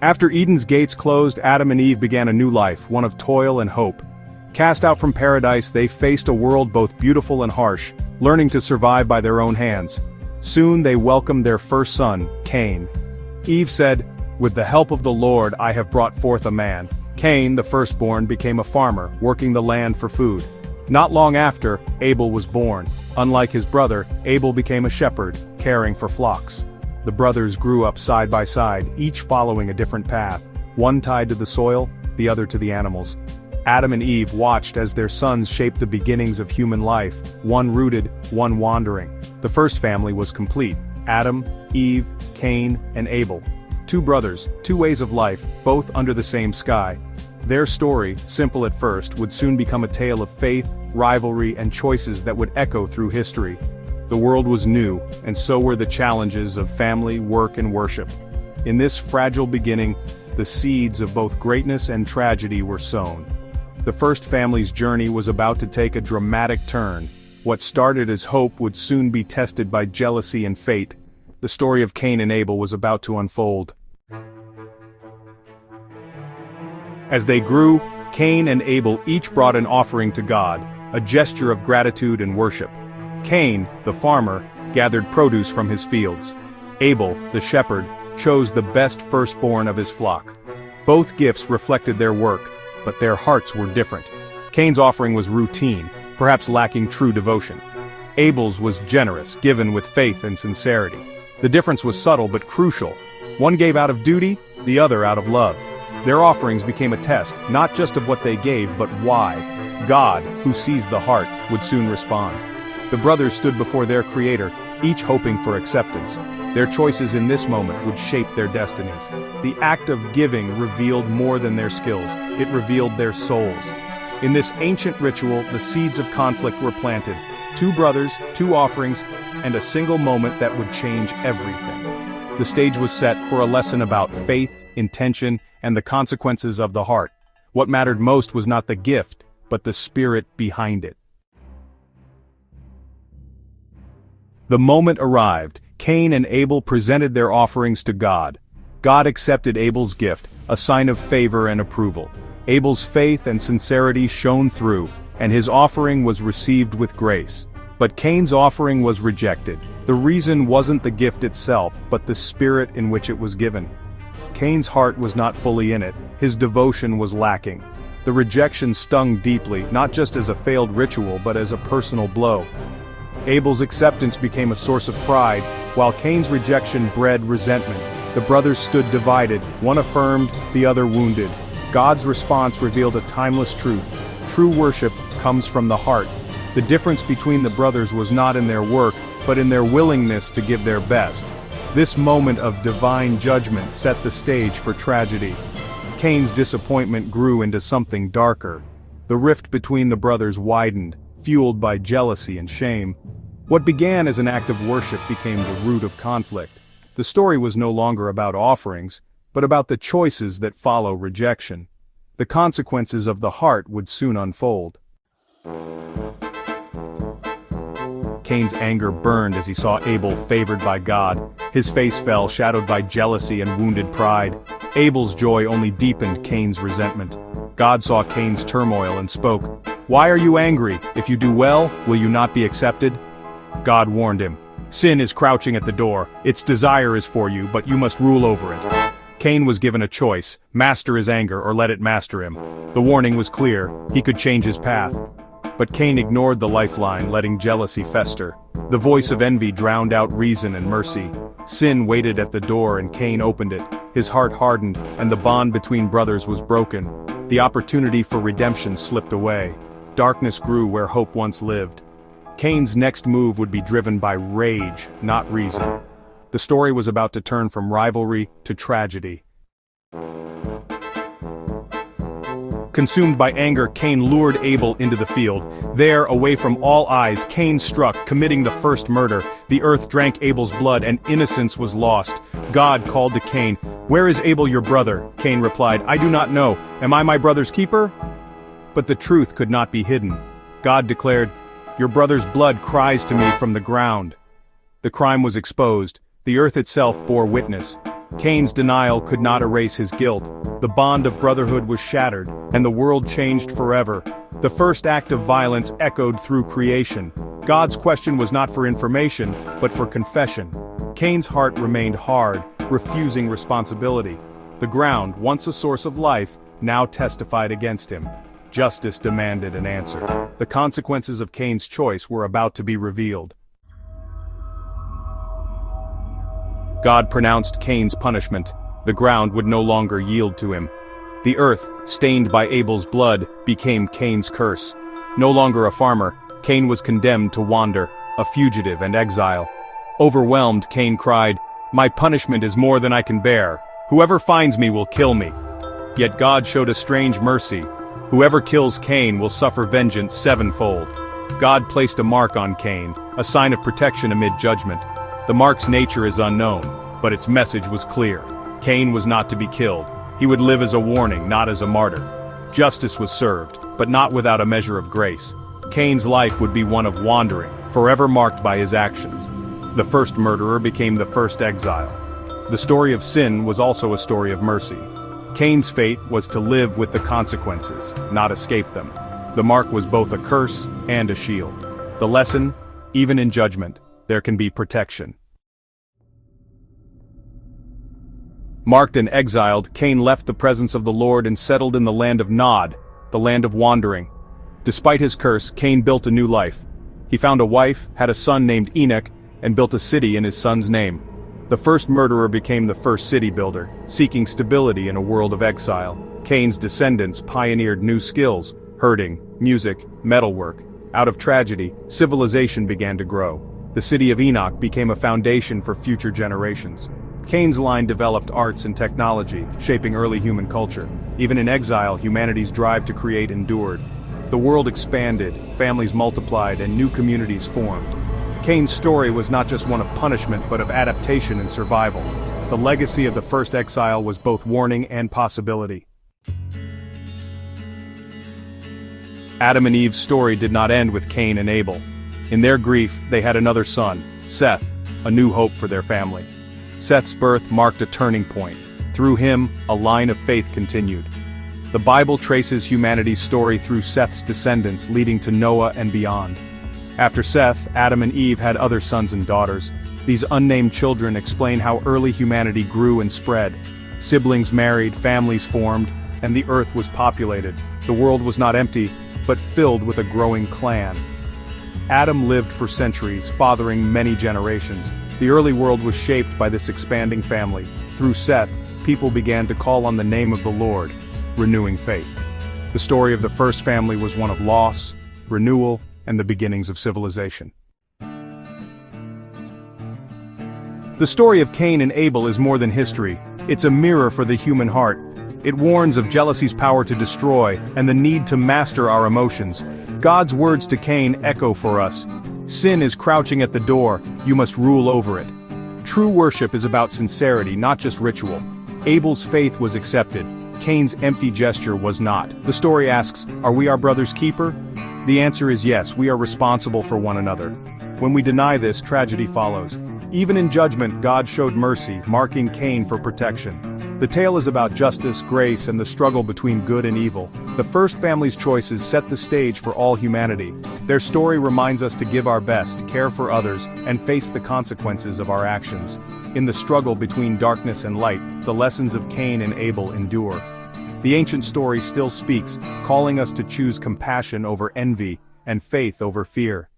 After Eden's gates closed, Adam and Eve began a new life, one of toil and hope. Cast out from paradise, they faced a world both beautiful and harsh, learning to survive by their own hands. Soon they welcomed their first son, Cain. Eve said, "With the help of the Lord I have brought forth a man." Cain, the firstborn, became a farmer, working the land for food. Not long after, Abel was born. Unlike his brother, Abel became a shepherd, caring for flocks. The brothers grew up side by side, each following a different path, one tied to the soil, the other to the animals. Adam and Eve watched as their sons shaped the beginnings of human life, one rooted, one wandering. The first family was complete: Adam, Eve, Cain, and Abel. Two brothers, two ways of life, both under the same sky. Their story, simple at first, would soon become a tale of faith, rivalry, and choices that would echo through history. The world was new, and so were the challenges of family, work, and worship. In this fragile beginning, the seeds of both greatness and tragedy were sown. The first family's journey was about to take a dramatic turn. What started as hope would soon be tested by jealousy and fate. The story of Cain and Abel was about to unfold. As they grew, Cain and Abel each brought an offering to God, a gesture of gratitude and worship. Cain, the farmer, gathered produce from his fields. Abel, the shepherd, chose the best firstborn of his flock. Both gifts reflected their work, but their hearts were different. Cain's offering was routine, perhaps lacking true devotion. Abel's was generous, given with faith and sincerity. The difference was subtle but crucial. One gave out of duty, the other out of love. Their offerings became a test, not just of what they gave, but why. God, who sees the heart, would soon respond. The brothers stood before their Creator, each hoping for acceptance. Their choices in this moment would shape their destinies. The act of giving revealed more than their skills, it revealed their souls. In this ancient ritual, the seeds of conflict were planted. Two brothers, two offerings, and a single moment that would change everything. The stage was set for a lesson about faith, intention, and the consequences of the heart. What mattered most was not the gift, but the spirit behind it. The moment arrived. Cain and Abel presented their offerings to God. God accepted Abel's gift, a sign of favor and approval. Abel's faith and sincerity shone through, and his offering was received with grace. But Cain's offering was rejected. The reason wasn't the gift itself, but the spirit in which it was given. Cain's heart was not fully in it, his devotion was lacking. The rejection stung deeply, not just as a failed ritual but as a personal blow. Abel's acceptance became a source of pride, while Cain's rejection bred resentment. The brothers stood divided, one affirmed, the other wounded. God's response revealed a timeless truth. True worship comes from the heart. The difference between the brothers was not in their work, but in their willingness to give their best. This moment of divine judgment set the stage for tragedy. Cain's disappointment grew into something darker. The rift between the brothers widened, fueled by jealousy and shame. What began as an act of worship became the root of conflict. The story was no longer about offerings, but about the choices that follow rejection. The consequences of the heart would soon unfold. Cain's anger burned as he saw Abel favored by God. His face fell, shadowed by jealousy and wounded pride. Abel's joy only deepened Cain's resentment. God saw Cain's turmoil and spoke, "Why are you angry? If you do well, will you not be accepted?" God warned him, "Sin is crouching at the door. Its desire is for you, but you must rule over it." Cain was given a choice: master his anger or let it master him. The warning was clear: he could change his path. But Cain ignored the lifeline, letting jealousy fester. The voice of envy drowned out reason and mercy. Sin waited at the door and Cain opened it. His heart hardened, and the bond between brothers was broken. The opportunity for redemption slipped away. Darkness grew where hope once lived. Cain's next move would be driven by rage, not reason. The story was about to turn from rivalry to tragedy. Consumed by anger, Cain lured Abel into the field. There, away from all eyes, Cain struck, committing the first murder. The earth drank Abel's blood, and innocence was lost. God called to Cain, "Where is Abel your brother?" Cain replied, "I do not know. Am I my brother's keeper?" But the truth could not be hidden. God declared, "Your brother's blood cries to me from the ground." The crime was exposed. The earth itself bore witness. Cain's denial could not erase his guilt. The bond of brotherhood was shattered, and the world changed forever. The first act of violence echoed through creation. God's question was not for information, but for confession. Cain's heart remained hard, refusing responsibility. The ground, once a source of life, now testified against him. Justice demanded an answer. The consequences of Cain's choice were about to be revealed. God pronounced Cain's punishment. The ground would no longer yield to him. The earth, stained by Abel's blood, became Cain's curse. No longer a farmer, Cain was condemned to wander, a fugitive and exile. Overwhelmed, Cain cried, "My punishment is more than I can bear. Whoever finds me will kill me." Yet God showed a strange mercy. Whoever kills Cain will suffer vengeance sevenfold. God placed a mark on Cain, a sign of protection amid judgment. The mark's nature is unknown, but its message was clear. Cain was not to be killed. He would live as a warning, not as a martyr. Justice was served, but not without a measure of grace. Cain's life would be one of wandering, forever marked by his actions. The first murderer became the first exile. The story of sin was also a story of mercy. Cain's fate was to live with the consequences, not escape them. The mark was both a curse and a shield. The lesson, even in judgment, there can be protection. Marked and exiled, Cain left the presence of the Lord and settled in the land of Nod, the land of wandering. Despite his curse, Cain built a new life. He found a wife, had a son named Enoch, and built a city in his son's name. The first murderer became the first city builder, seeking stability in a world of exile. Cain's descendants pioneered new skills, herding, music, metalwork. Out of tragedy, civilization began to grow. The city of Enoch became a foundation for future generations. Cain's line developed arts and technology, shaping early human culture. Even in exile, humanity's drive to create endured. The world expanded, families multiplied, and new communities formed. Cain's story was not just one of punishment but of adaptation and survival. The legacy of the first exile was both warning and possibility. Adam and Eve's story did not end with Cain and Abel. In their grief, they had another son, Seth, a new hope for their family. Seth's birth marked a turning point. Through him, a line of faith continued. The Bible traces humanity's story through Seth's descendants, leading to Noah and beyond. After Seth, Adam and Eve had other sons and daughters. These unnamed children explain how early humanity grew and spread. Siblings married, families formed, and the earth was populated. The world was not empty, but filled with a growing clan. Adam lived for centuries, fathering many generations. The early world was shaped by this expanding family. Through Seth, people began to call on the name of the Lord, renewing faith. The story of the first family was one of loss, renewal, and the beginnings of civilization. The story of Cain and Abel is more than history. It's a mirror for the human heart. It warns of jealousy's power to destroy, and the need to master our emotions. God's words to Cain echo for us. Sin is crouching at the door, you must rule over it. True worship is about sincerity, not just ritual. Abel's faith was accepted. Cain's empty gesture was not. The story asks, are we our brother's keeper? The answer is yes, we are responsible for one another. When we deny this, tragedy follows. Even in judgment, God showed mercy, marking Cain for protection. The tale is about justice, grace, and the struggle between good and evil. The first family's choices set the stage for all humanity. Their story reminds us to give our best, care for others, and face the consequences of our actions. In the struggle between darkness and light, the lessons of Cain and Abel endure. The ancient story still speaks, calling us to choose compassion over envy and faith over fear.